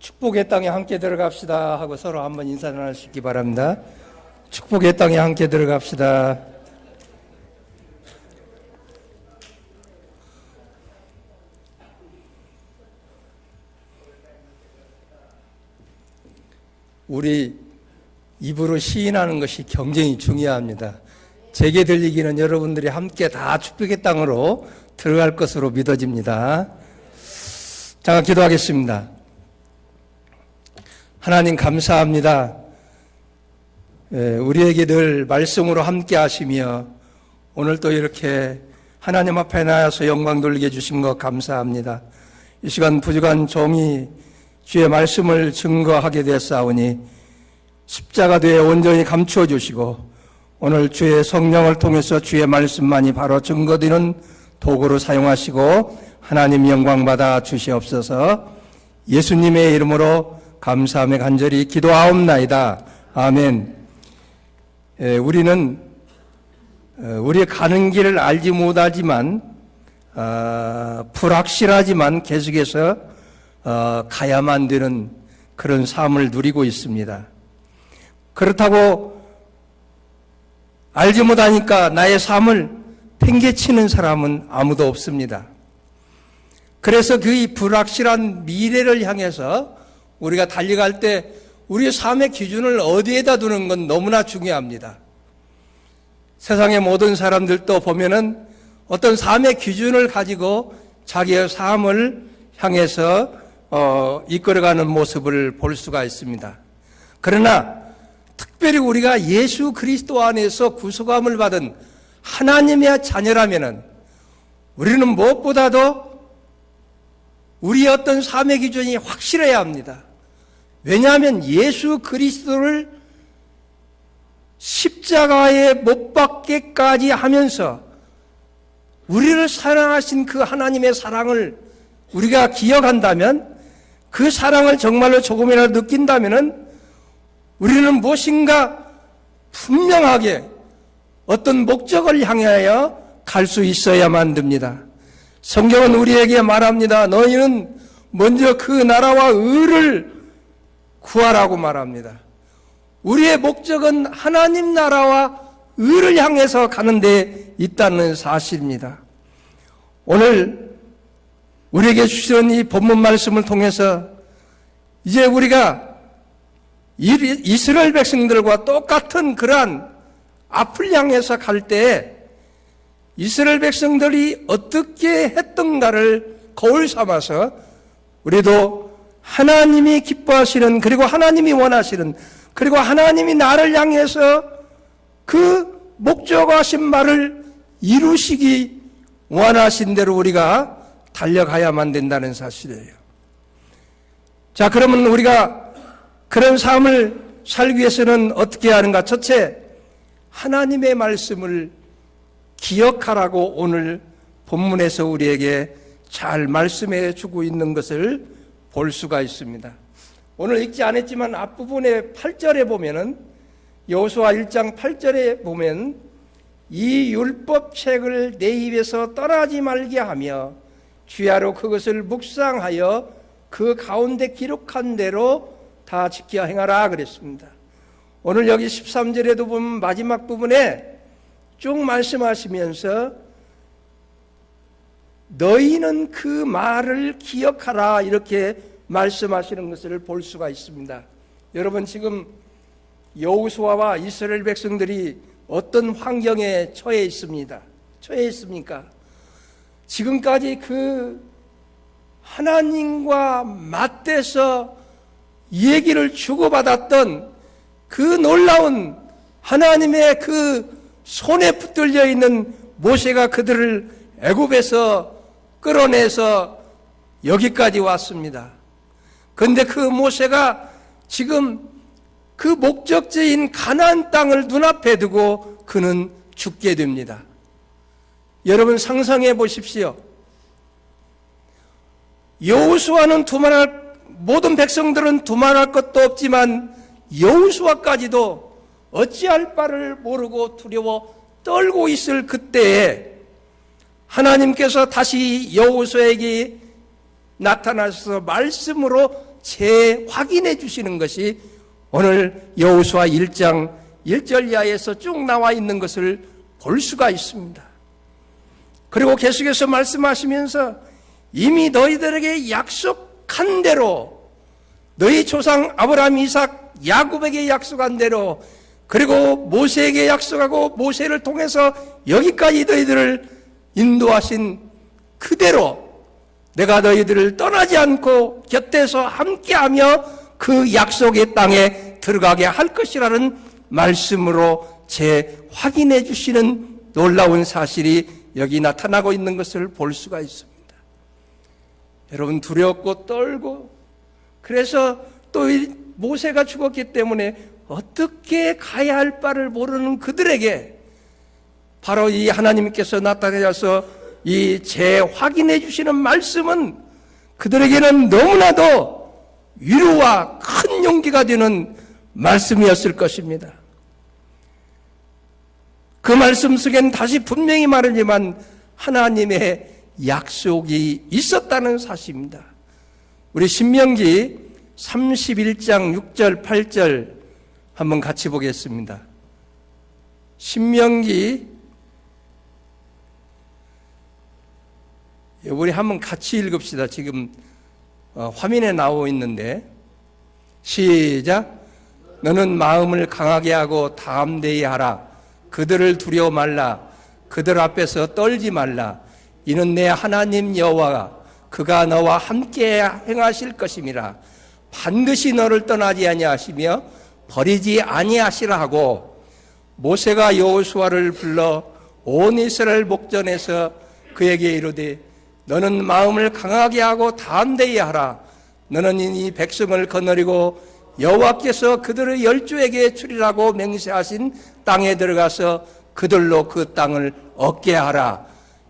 축복의 땅에 함께 들어갑시다 하고 서로 한번 인사 나누시기 바랍니다. 축복의 땅에 함께 들어갑시다. 우리 입으로 시인하는 것이 굉장히 중요합니다. 제게 들리기는 여러분들이 함께 다 축복의 땅으로 들어갈 것으로 믿어집니다. 잠깐 기도하겠습니다. 하나님 감사합니다. 우리에게 늘 말씀으로 함께 하시며 오늘 또 이렇게 하나님 앞에 나와서 영광 돌리게 해주신 것 감사합니다. 이 시간 부족한 종이 주의 말씀을 증거하게 되었사오니 십자가 뒤에 온전히 감추어 주시고 오늘 주의 성령을 통해서 주의 말씀만이 바로 증거되는 도구로 사용하시고 하나님 영광 받아 주시옵소서. 예수님의 이름으로 감사하며 간절히 기도하옵나이다. 아멘. 우리는 우리의 가는 길을 알지 못하지만 불확실하지만 계속해서 가야만 되는 그런 삶을 누리고 있습니다. 그렇다고 알지 못하니까 나의 삶을 팽개치는 사람은 아무도 없습니다. 그래서 그 불확실한 미래를 향해서 우리가 달려갈 때 우리의 삶의 기준을 어디에다 두는 건 너무나 중요합니다. 세상의 모든 사람들도 보면은 어떤 삶의 기준을 가지고 자기의 삶을 향해서 이끌어가는 모습을 볼 수가 있습니다. 그러나 특별히 우리가 예수 그리스도 안에서 구속함을 받은 하나님의 자녀라면은 우리는 무엇보다도 우리의 어떤 삶의 기준이 확실해야 합니다. 왜냐하면 예수 그리스도를 십자가에 못 박게까지 하면서 우리를 사랑하신 그 하나님의 사랑을 우리가 기억한다면, 그 사랑을 정말로 조금이라도 느낀다면 우리는 무엇인가 분명하게 어떤 목적을 향하여 갈 수 있어야만 됩니다. 성경은 우리에게 말합니다. 너희는 먼저 그 나라와 의를 구하라고 말합니다. 우리의 목적은 하나님 나라와 의를 향해서 가는 데 있다는 사실입니다. 오늘 우리에게 주시는 이 본문 말씀을 통해서 이제 우리가 이스라엘 백성들과 똑같은 그러한 앞을 향해서 갈 때 이스라엘 백성들이 어떻게 했던가를 거울 삼아서 우리도 하나님이 기뻐하시는, 그리고 하나님이 원하시는, 그리고 하나님이 나를 향해서 그 목적하신 말을 이루시기 원하신 대로 우리가 달려가야만 된다는 사실이에요. 자, 그러면 우리가 그런 삶을 살기 위해서는 어떻게 하는가? 첫째, 하나님의 말씀을 기억하라고 오늘 본문에서 우리에게 잘 말씀해 주고 있는 것을 볼 수가 있습니다. 오늘 읽지 않았지만 앞부분에 8절에 보면은, 여호수아 1장 8절에 보면 이 율법책을 내 입에서 떠나지 말게 하며 주야로 그것을 묵상하여 그 가운데 기록한 대로 다 지켜 행하라 그랬습니다. 오늘 여기 13절에도 보면 마지막 부분에 쭉 말씀하시면서 너희는 그 말을 기억하라 이렇게 말씀하시는 것을 볼 수가 있습니다. 여러분, 지금 여호수아와 이스라엘 백성들이 어떤 환경에 처해 있습니까? 지금까지 그 하나님과 맞대서 얘기를 주고받았던 그 놀라운 하나님의 그 손에 붙들려 있는 모세가 그들을 애굽에서 끌어내서 여기까지 왔습니다. 그런데 그 모세가 지금 그 목적지인 가나안 땅을 눈앞에 두고 그는 죽게 됩니다. 여러분 상상해 보십시오. 여호수아는 두말할, 모든 백성들은 두말할 것도 없지만 여호수아까지도 어찌할 바를 모르고 두려워 떨고 있을 그때에 하나님께서 다시 여호수아에게 나타나셔서 말씀으로 재확인해 주시는 것이 오늘 여호수아 1장 1절 이하에서 쭉 나와 있는 것을 볼 수가 있습니다. 그리고 계속해서 말씀하시면서 이미 너희들에게 약속한 대로, 너희 조상 아브라함, 이삭, 야곱에게 약속한 대로, 그리고 모세에게 약속하고 모세를 통해서 여기까지 너희들을 인도하신 그대로 내가 너희들을 떠나지 않고 곁에서 함께하며 그 약속의 땅에 들어가게 할 것이라는 말씀으로 재확인해 주시는 놀라운 사실이 여기 나타나고 있는 것을 볼 수가 있습니다. 여러분, 두렵고 떨고, 그래서 또 모세가 죽었기 때문에 어떻게 가야 할 바를 모르는 그들에게 바로 이 하나님께서 나타내셔서 이 재확인해 주시는 말씀은 그들에게는 너무나도 위로와 큰 용기가 되는 말씀이었을 것입니다. 그 말씀 속엔 다시 분명히 말하지만 하나님의 약속이 있었다는 사실입니다. 우리 신명기 31장 6절 8절 한번 같이 보겠습니다. 신명기, 우리 한번 같이 읽읍시다. 지금 화면에 나오고 있는데, 시작. 너는 마음을 강하게 하고 담대히 하라. 그들을 두려워 말라. 그들 앞에서 떨지 말라. 이는 내 하나님 여호와가 그가 너와 함께 행하실 것임이라. 반드시 너를 떠나지 아니하시며 버리지 아니하시라 하고, 모세가 여호수아를 불러 온 이스라엘 목전에서 그에게 이르되 너는 마음을 강하게 하고 담대히 하라. 너는 이 백성을 거느리고 여호와께서 그들의 열조에게 주리라고 맹세하신 땅에 들어가서 그들로 그 땅을 얻게 하라.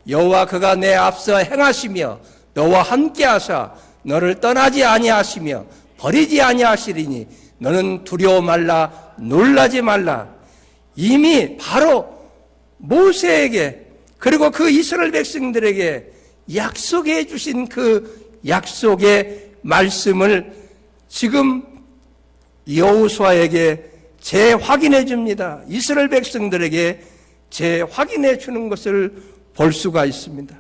여호와 그가 내 앞서 행하시며 너와 함께하사 너를 떠나지 아니하시며 버리지 아니하시리니 너는 두려워 말라, 놀라지 말라. 이미 바로 모세에게 그리고 그 이스라엘 백성들에게 약속해 주신 그 약속의 말씀을 지금 여호수아에게 재확인해 줍니다. 이스라엘 백성들에게 재확인해 주는 것을 볼 수가 있습니다.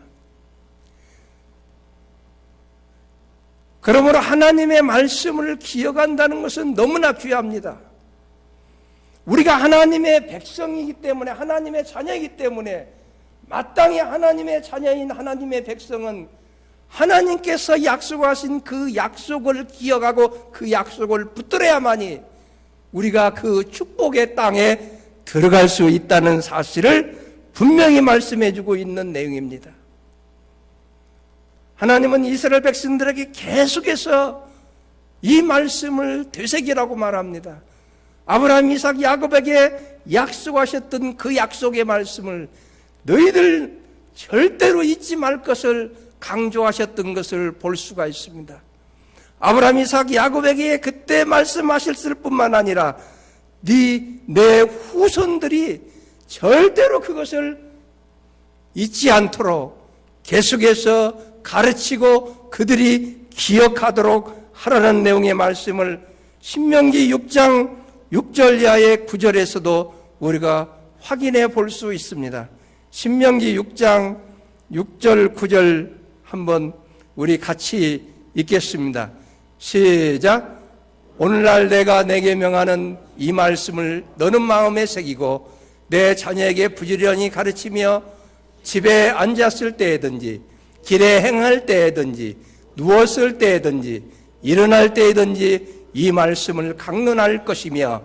그러므로 하나님의 말씀을 기억한다는 것은 너무나 귀합니다. 우리가 하나님의 백성이기 때문에, 하나님의 자녀이기 때문에, 마땅히 하나님의 자녀인 하나님의 백성은 하나님께서 약속하신 그 약속을 기억하고 그 약속을 붙들어야만이 우리가 그 축복의 땅에 들어갈 수 있다는 사실을 분명히 말씀해 주고 있는 내용입니다. 하나님은 이스라엘 백성들에게 계속해서 이 말씀을 되새기라고 말합니다. 아브라함, 이삭, 야곱에게 약속하셨던 그 약속의 말씀을 너희들 절대로 잊지 말 것을 강조하셨던 것을 볼 수가 있습니다. 아브라함, 이삭, 야곱에게 그때 말씀하셨을 뿐만 아니라 내 후손들이 절대로 그것을 잊지 않도록 계속해서 가르치고 그들이 기억하도록 하라는 내용의 말씀을 신명기 6장 6절 이하의 9절에서도 우리가 확인해 볼 수 있습니다. 신명기 6장 6절 9절 한번 우리 같이 읽겠습니다. 시작. 오늘날 내가 내게 명하는 이 말씀을 너는 마음에 새기고 내 자녀에게 부지런히 가르치며 집에 앉았을 때에든지 길에 행할 때에든지 누웠을 때에든지 일어날 때에든지 이 말씀을 강론할 것이며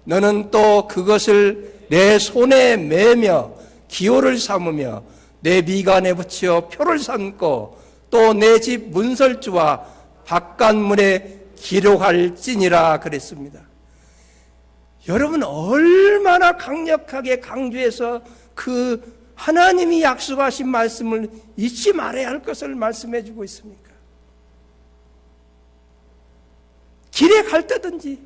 너는 또 그것을 내 손에 매며 기호를 삼으며 내 미간에 붙여 표를 삼고 또 내 집 문설주와 바깥문에 기록할지니라 그랬습니다. 여러분, 얼마나 강력하게 강조해서 그 하나님이 약속하신 말씀을 잊지 말아야 할 것을 말씀해 주고 있습니까? 길에 갈 때든지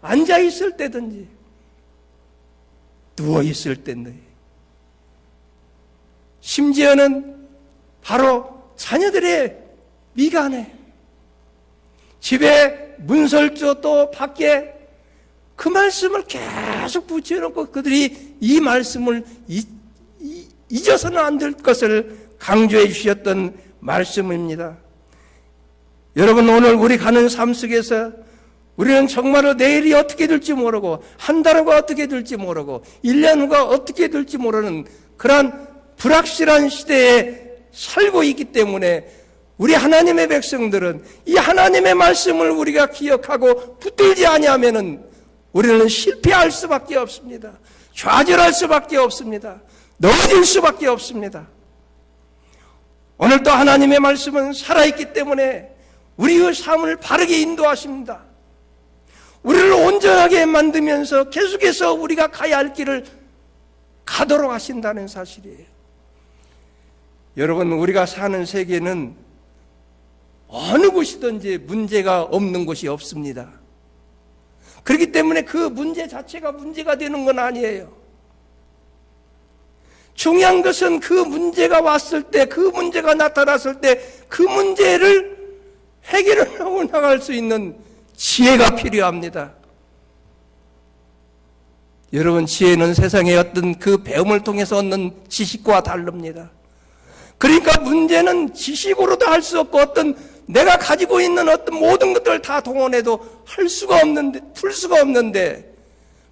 앉아 있을 때든지 누워 있을 때든지, 심지어는 바로 자녀들의 미간에 집에 문설주 또 밖에 그 말씀을 계속 붙여놓고 그들이 이 말씀을 잊어서는 안 될 것을 강조해 주셨던 말씀입니다. 여러분, 오늘 우리 가는 삶 속에서 우리는 정말로 내일이 어떻게 될지 모르고 한 달 후가 어떻게 될지 모르고 1년 후가 어떻게 될지 모르는 그러한 불확실한 시대에 살고 있기 때문에 우리 하나님의 백성들은 이 하나님의 말씀을 우리가 기억하고 붙들지 아니하면은 우리는 실패할 수밖에 없습니다. 좌절할 수밖에 없습니다. 넘어질 수밖에 없습니다. 오늘도 하나님의 말씀은 살아있기 때문에 우리의 삶을 바르게 인도하십니다. 우리를 온전하게 만들면서 계속해서 우리가 가야 할 길을 가도록 하신다는 사실이에요. 여러분, 우리가 사는 세계는 어느 곳이든지 문제가 없는 곳이 없습니다. 그렇기 때문에 그 문제 자체가 문제가 되는 건 아니에요. 중요한 것은 그 문제가 왔을 때, 그 문제가 나타났을 때 그 문제를 해결을 하고 나갈 수 있는 지혜가 필요합니다. 여러분, 지혜는 세상의 어떤 그 배움을 통해서 얻는 지식과 다릅니다. 그러니까 문제는 지식으로도 할 수 없고 어떤 내가 가지고 있는 어떤 모든 것들을 다 동원해도 할 수가 없는데, 풀 수가 없는데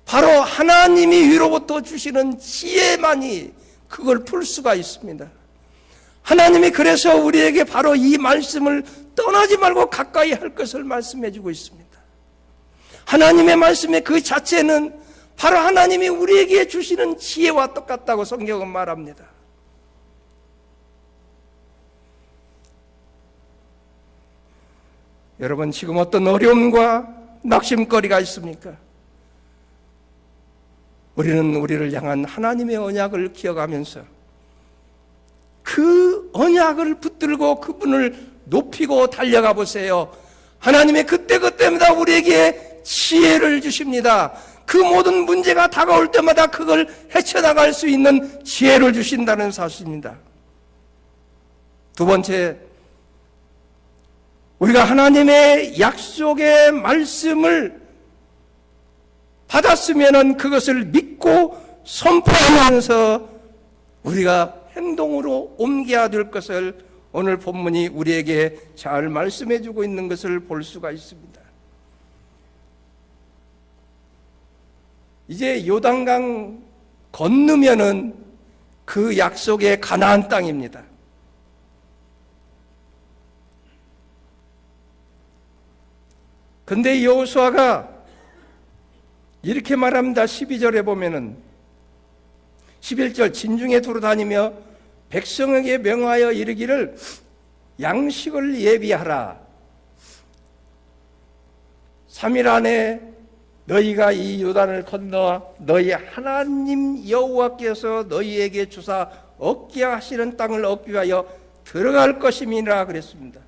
바로 하나님이 위로부터 주시는 지혜만이 그걸 풀 수가 있습니다. 하나님이 그래서 우리에게 바로 이 말씀을 떠나지 말고 가까이 할 것을 말씀해 주고 있습니다. 하나님의 말씀의 그 자체는 바로 하나님이 우리에게 주시는 지혜와 똑같다고 성경은 말합니다. 여러분, 지금 어떤 어려움과 낙심거리가 있습니까? 우리는 우리를 향한 하나님의 언약을 기억하면서 그 언약을 붙들고 그분을 높이고 달려가 보세요. 하나님의 그때그때마다 우리에게 지혜를 주십니다. 그 모든 문제가 다가올 때마다 그걸 헤쳐나갈 수 있는 지혜를 주신다는 사실입니다. 두 번째, 우리가 하나님의 약속의 말씀을 받았으면 그것을 믿고 선포하면서 우리가 행동으로 옮겨야 될 것을 오늘 본문이 우리에게 잘 말씀해 주고 있는 것을 볼 수가 있습니다. 이제 요단강 건너면은 그 약속의 가나안 땅입니다. 근데 여호수아가 이렇게 말합니다. 12절에 보면은 11절 진중에 두루 다니며 백성에게 명하여 이르기를 양식을 예비하라. 3일 안에 너희가 이 요단을 건너 너희 하나님 여호와께서 너희에게 주사 얻게 하시는 땅을 얻기 위하여 들어갈 것임이라 그랬습니다.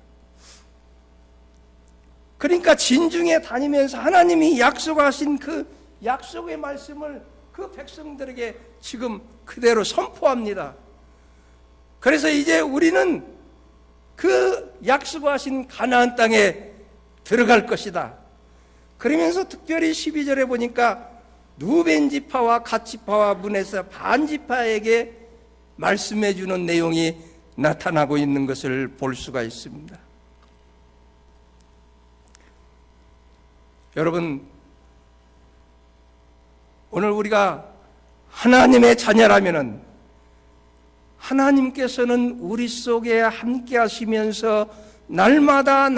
그러니까 진중에 다니면서 하나님이 약속하신 그 약속의 말씀을 그 백성들에게 지금 그대로 선포합니다. 그래서 이제 우리는 그 약속하신 가나안 땅에 들어갈 것이다. 그러면서 특별히 12절에 보니까 루벤 지파와 갓 지파와 문에서 반 지파에게 말씀해 주는 내용이 나타나고 있는 것을 볼 수가 있습니다. 여러분, 오늘 우리가 하나님의 자녀라면은 하나님께서는 우리 속에 함께 하시면서 날마다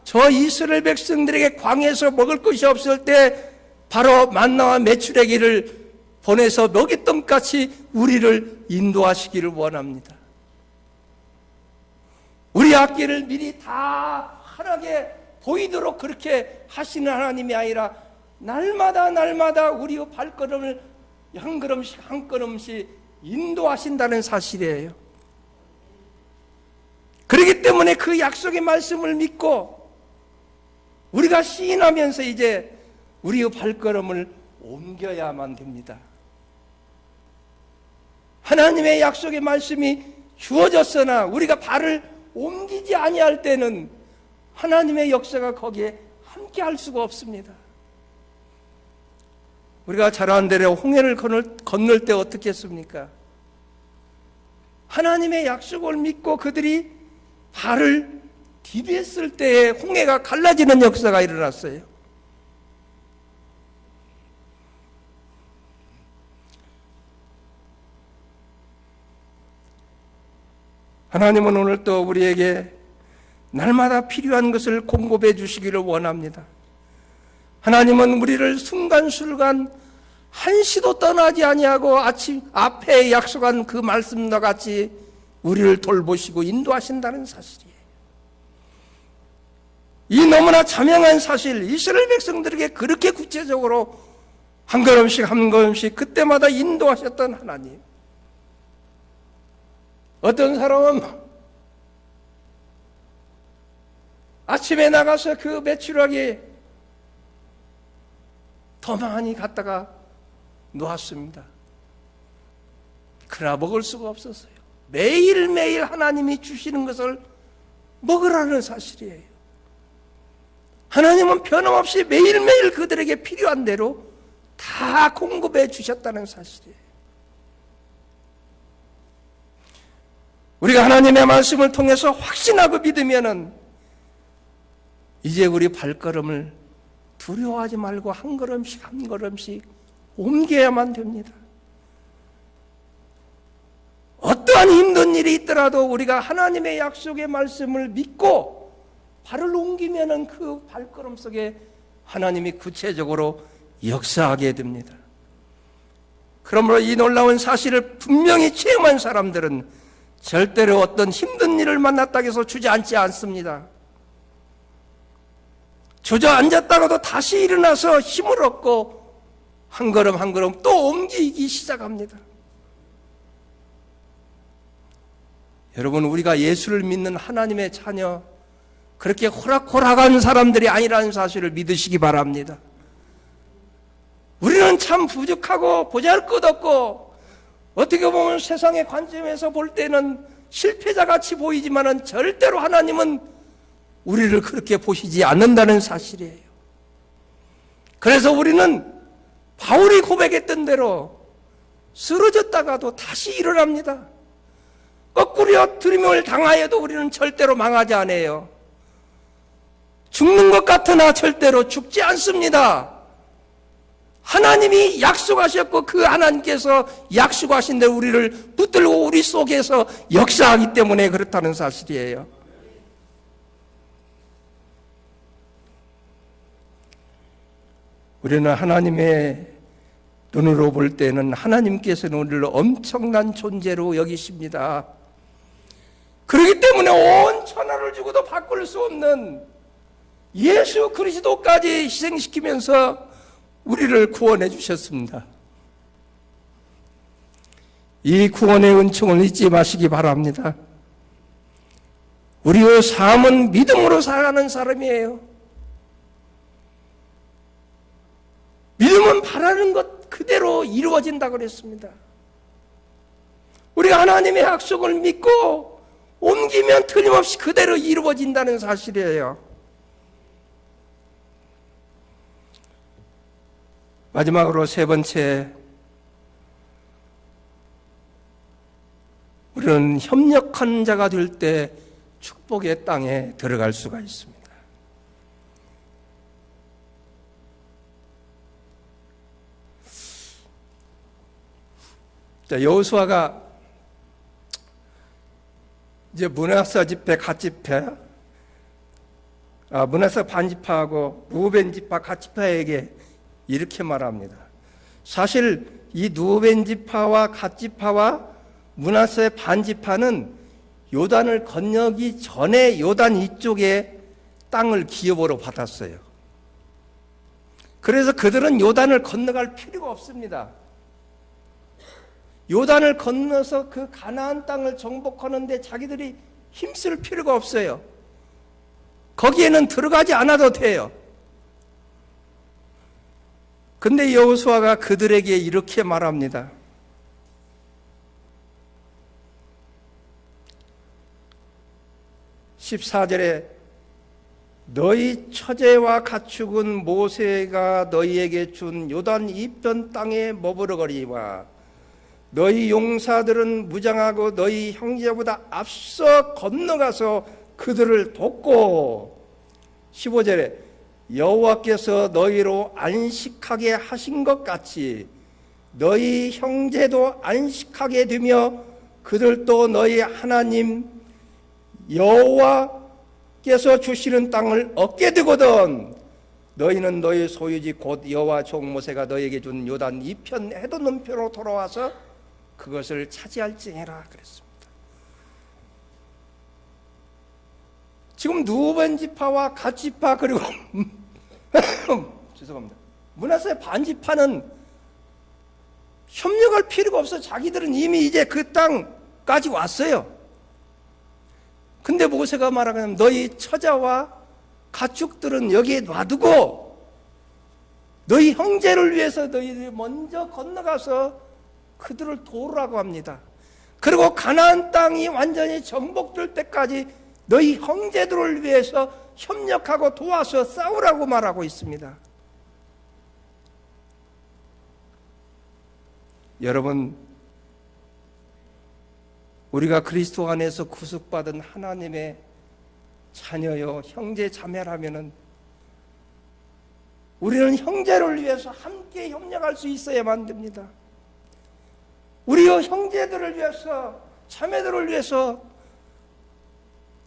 저 이스라엘 백성들에게 광야에서 먹을 것이 없을 때 바로 만나와 메추라기를 보내서 먹잇던 같이 우리를 인도하시기를 원합니다. 우리 앞길을 미리 다 환하게 보이도록 그렇게 하시는 하나님이 아니라 날마다 우리의 발걸음을 한 걸음씩 인도하신다는 사실이에요. 그렇기 때문에 그 약속의 말씀을 믿고 우리가 시인하면서 이제 우리의 발걸음을 옮겨야만 됩니다. 하나님의 약속의 말씀이 주어졌으나 우리가 발을 옮기지 아니할 때는 하나님의 역사가 거기에 함께 할 수가 없습니다. 우리가 잘 아는 대로 홍해를 건널 때 어떻게 했습니까? 하나님의 약속을 믿고 그들이 발을 디뎠을 때에 홍해가 갈라지는 역사가 일어났어요. 하나님은 오늘 또 우리에게 날마다 필요한 것을 공급해 주시기를 원합니다. 하나님은 우리를 순간순간 한시도 떠나지 아니하고 아침 앞에 약속한 그 말씀과 같이 우리를 돌보시고 인도하신다는 사실이에요. 이 너무나 자명한 사실, 이스라엘 백성들에게 그렇게 구체적으로 한 걸음씩 한 걸음씩 그때마다 인도하셨던 하나님. 어떤 사람은 아침에 나가서 그 메추라기에 더 많이 갔다가 놓았습니다. 그러나 먹을 수가 없었어요. 매일매일 하나님이 주시는 것을 먹으라는 사실이에요. 하나님은 변함없이 매일매일 그들에게 필요한 대로 다 공급해 주셨다는 사실이에요. 우리가 하나님의 말씀을 통해서 확신하고 믿으면은 이제 우리 발걸음을 두려워하지 말고 한 걸음씩 한 걸음씩 옮겨야만 됩니다. 어떠한 힘든 일이 있더라도 우리가 하나님의 약속의 말씀을 믿고 발을 옮기면은 그 발걸음 속에 하나님이 구체적으로 역사하게 됩니다. 그러므로 이 놀라운 사실을 분명히 체험한 사람들은 절대로 어떤 힘든 일을 만났다고 해서 주저앉지 않습니다. 주저앉았다가도 다시 일어나서 힘을 얻고 한 걸음 한 걸음 또 옮기기 시작합니다. 여러분, 우리가 예수를 믿는 하나님의 자녀, 그렇게 호락호락한 사람들이 아니라는 사실을 믿으시기 바랍니다. 우리는 참 부족하고 보잘것없고 어떻게 보면 세상의 관점에서 볼 때는 실패자같이 보이지만은 절대로 하나님은 우리를 그렇게 보시지 않는다는 사실이에요. 그래서 우리는 바울이 고백했던 대로 쓰러졌다가도 다시 일어납니다. 거꾸로 들림을 당하여도 우리는 절대로 망하지 않아요. 죽는 것 같으나 절대로 죽지 않습니다. 하나님이 약속하셨고 그 하나님께서 약속하신 대로 우리를 붙들고 우리 속에서 역사하기 때문에 그렇다는 사실이에요. 우리는 하나님의 눈으로 볼 때는 하나님께서는 우리를 엄청난 존재로 여기십니다. 그렇기 때문에 온 천하를 주고도 바꿀 수 없는 예수 그리스도까지 희생시키면서 우리를 구원해 주셨습니다. 이 구원의 은총을 잊지 마시기 바랍니다. 우리의 삶은 믿음으로 살아가는 사람이에요. 믿음은 바라는 것 그대로 이루어진다고 그랬습니다. 우리가 하나님의 약속을 믿고 옮기면 틀림없이 그대로 이루어진다는 사실이에요. 마지막으로 세 번째, 우리는 협력한 자가 될 때 축복의 땅에 들어갈 수가 있습니다. 자, 여호수아가 이제 므낫세 지파 갓지파, 므낫세 반지파하고 루벤 지파 갓지파에게 이렇게 말합니다. 사실 이 루벤 지파와 갓지파와 므낫세 반지파는 요단을 건너기 전에 요단 이쪽에 땅을 기업으로 받았어요. 그래서 그들은 요단을 건너갈 필요가 없습니다. 요단을 건너서 그 가나안 땅을 정복하는데 자기들이 힘쓸 필요가 없어요. 거기에는 들어가지 않아도 돼요. 근데 여호수아가 그들에게 이렇게 말합니다. (14절에) 너희 처제와 가축은 모세가 너희에게 준 요단 이편 땅에 머무르거리와 너희 용사들은 무장하고 너희 형제보다 앞서 건너가서 그들을 돕고 15절에 여호와께서 너희로 안식하게 하신 것 같이 너희 형제도 안식하게 되며 그들도 너희 하나님 여호와께서 주시는 땅을 얻게 되거든 너희는 너희 소유지 곧 여호와 종 모세가 너희에게 준 요단 이편 해돋 넘편으로 돌아와서 그것을 차지할지니라 그랬습니다. 지금 누벤 지파와 갓 지파 그리고 죄송합니다. 므낫세 반 지파는 협력할 필요가 없어. 자기들은 이미 이제 그 땅까지 왔어요. 근데 모세가 말하면 너희 처자와 가축들은 여기에 놔두고 너희 형제를 위해서 너희들이 먼저 건너가서 그들을 도우라고 합니다. 그리고 가나안 땅이 완전히 정복될 때까지 너희 형제들을 위해서 협력하고 도와서 싸우라고 말하고 있습니다. 여러분, 우리가 그리스도 안에서 구속받은 하나님의 자녀요 형제 자매라면은 우리는 형제를 위해서 함께 협력할 수 있어야만 됩니다. 우리의 형제들을 위해서, 자매들을 위해서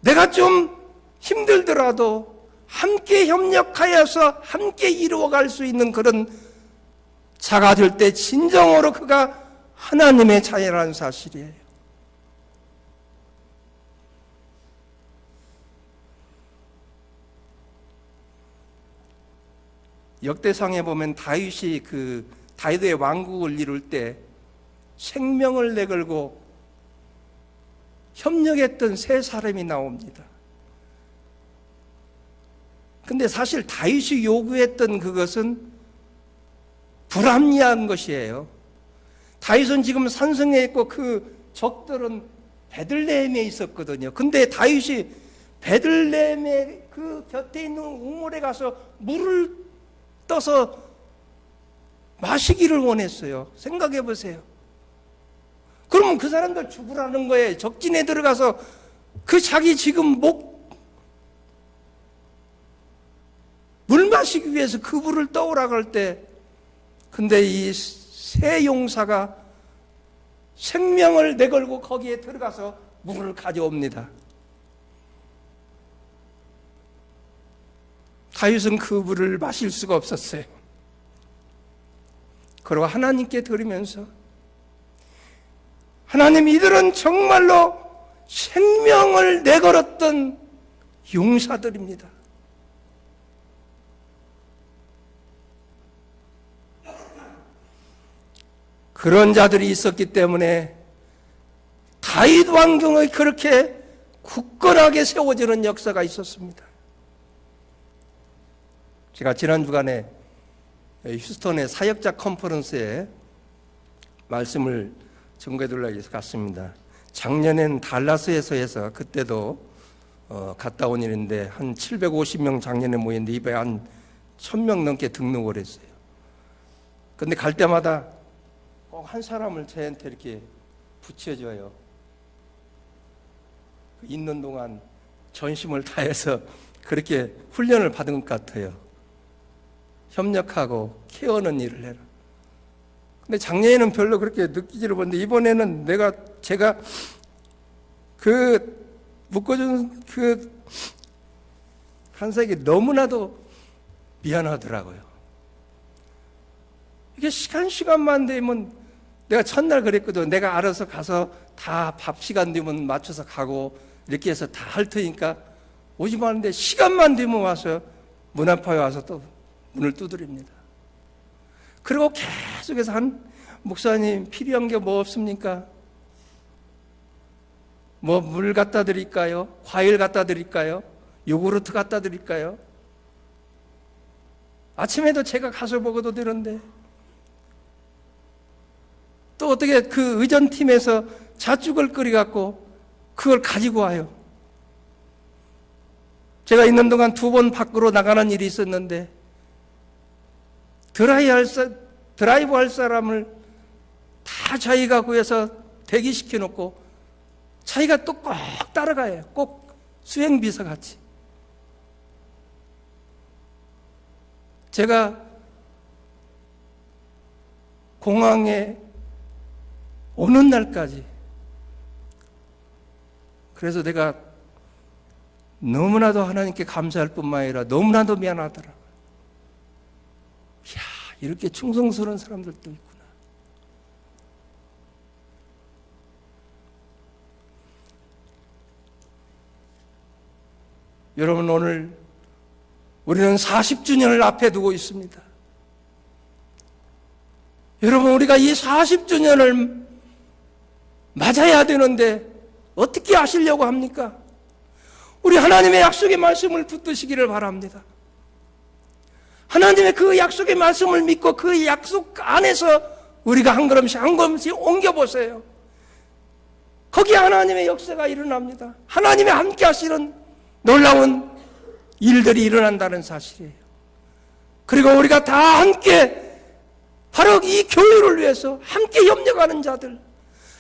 내가 좀 힘들더라도 함께 협력하여서 함께 이루어갈 수 있는 그런 자가 될 때 진정으로 그가 하나님의 자녀라는 사실이에요. 역대상에 보면 다윗이 다윗의 왕국을 이룰 때 생명을 내걸고 협력했던 세 사람이 나옵니다. 근데 사실 다윗이 요구했던 그것은 불합리한 것이에요. 다윗은 지금 산성에 있고 그 적들은 베들레헴에 있었거든요. 근데 다윗이 베들레헴의 그 곁에 있는 우물에 가서 물을 떠서 마시기를 원했어요. 생각해 보세요. 그러면 그 사람들 죽으라는 거예요. 적진에 들어가서 그 자기 지금 물 마시기 위해서 그 물을 떠오라고 할 때, 근데 이 세 용사가 생명을 내걸고 거기에 들어가서 물을 가져옵니다. 다윗은 그 물을 마실 수가 없었어요. 그리고 하나님께 드리면서 하나님, 이들은 정말로 생명을 내걸었던 용사들입니다. 그런 자들이 있었기 때문에 다윗 왕궁이 그렇게 굳건하게 세워지는 역사가 있었습니다. 제가 지난 주간에 휴스턴의 사역자 컨퍼런스에 말씀을 전개해드리려고 해서 갔습니다. 작년엔 달라스에서 해서 그때도 갔다 온 일인데 한 750명 작년에 모였는데 이번에 한 1000명 넘게 등록을 했어요. 근데 갈 때마다 꼭 한 사람을 저한테 이렇게 붙여줘요. 있는 동안 전심을 다해서 그렇게 훈련을 받은 것 같아요. 협력하고 케어하는 일을 해라. 근데 작년에는 별로 그렇게 느끼지를 못했는데 이번에는 제가 묶어준 한사에게 너무나도 미안하더라고요. 이게 시간만 되면 내가 첫날 그랬거든. 내가 알아서 가서 다 밥 시간 되면 맞춰서 가고 이렇게 해서 다 할 테니까 오지 마는데 시간만 되면 와서 문 앞에 와서 또 문을 두드립니다. 그리고 계속해서 목사님 필요한 게 뭐 없습니까? 뭐 물 갖다 드릴까요? 과일 갖다 드릴까요? 요구르트 갖다 드릴까요? 아침에도 제가 가서 먹어도 되는데 또 어떻게 그 의전팀에서 잣죽을 끓여갖고 그걸 가지고 와요. 제가 있는 동안 2번 밖으로 나가는 일이 있었는데 드라이브 할 사람을 다 자기가 구해서 대기시켜 놓고 자기가 또 꼭 따라가요. 꼭 수행비서 같이. 제가 공항에 오는 날까지, 그래서 내가 너무나도 하나님께 감사할 뿐만 아니라 너무나도 미안하더라고요. 이야, 이렇게 충성스러운 사람들도 있구나. 여러분, 오늘 우리는 40주년을 앞에 두고 있습니다. 여러분, 우리가 이 40주년을 맞아야 되는데 어떻게 하시려고 합니까? 우리 하나님의 약속의 말씀을 붙드시기를 바랍니다. 하나님의 그 약속의 말씀을 믿고 그 약속 안에서 우리가 한 걸음씩 한 걸음씩 옮겨보세요. 거기에 하나님의 역사가 일어납니다. 하나님의 함께 하시는 놀라운 일들이 일어난다는 사실이에요. 그리고 우리가 다 함께 바로 이 교회를 위해서 함께 협력하는 자들,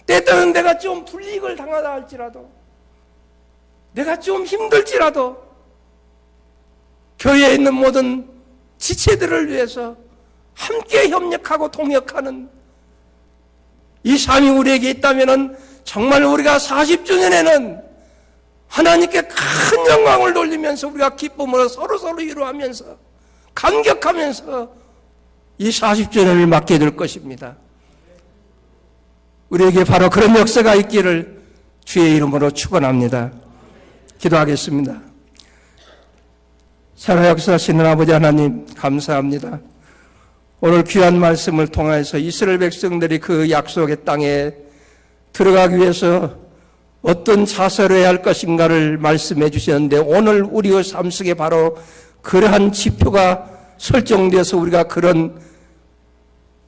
때때는 내가 좀 불이익을 당하다 할지라도, 내가 좀 힘들지라도 교회에 있는 모든 지체들을 위해서 함께 협력하고 동역하는 이 삶이 우리에게 있다면 정말 우리가 40주년에는 하나님께 큰 영광을 돌리면서 우리가 기쁨으로 서로 위로하면서 감격하면서 이 40주년을 맞게 될 것입니다. 우리에게 바로 그런 역사가 있기를 주의 이름으로 축원합니다. 기도하겠습니다. 살아 역사하시는 아버지 하나님, 감사합니다. 오늘 귀한 말씀을 통해서 이스라엘 백성들이 그 약속의 땅에 들어가기 위해서 어떤 자세를 해야 할 것인가를 말씀해 주셨는데, 오늘 우리의 삶 속에 바로 그러한 지표가 설정되어서 우리가 그런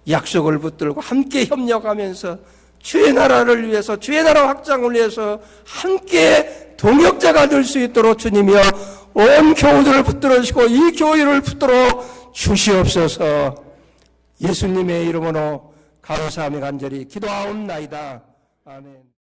약속을 붙들고 함께 협력하면서 주의 나라를 위해서, 주의 나라 확장을 위해서 함께 동역자가 될 수 있도록 주님이여 온 교우들을 붙들어 주시고 이 교회를 붙들어 주시옵소서. 예수님의 이름으로 감사하며 간절히 기도하옵나이다. 아멘.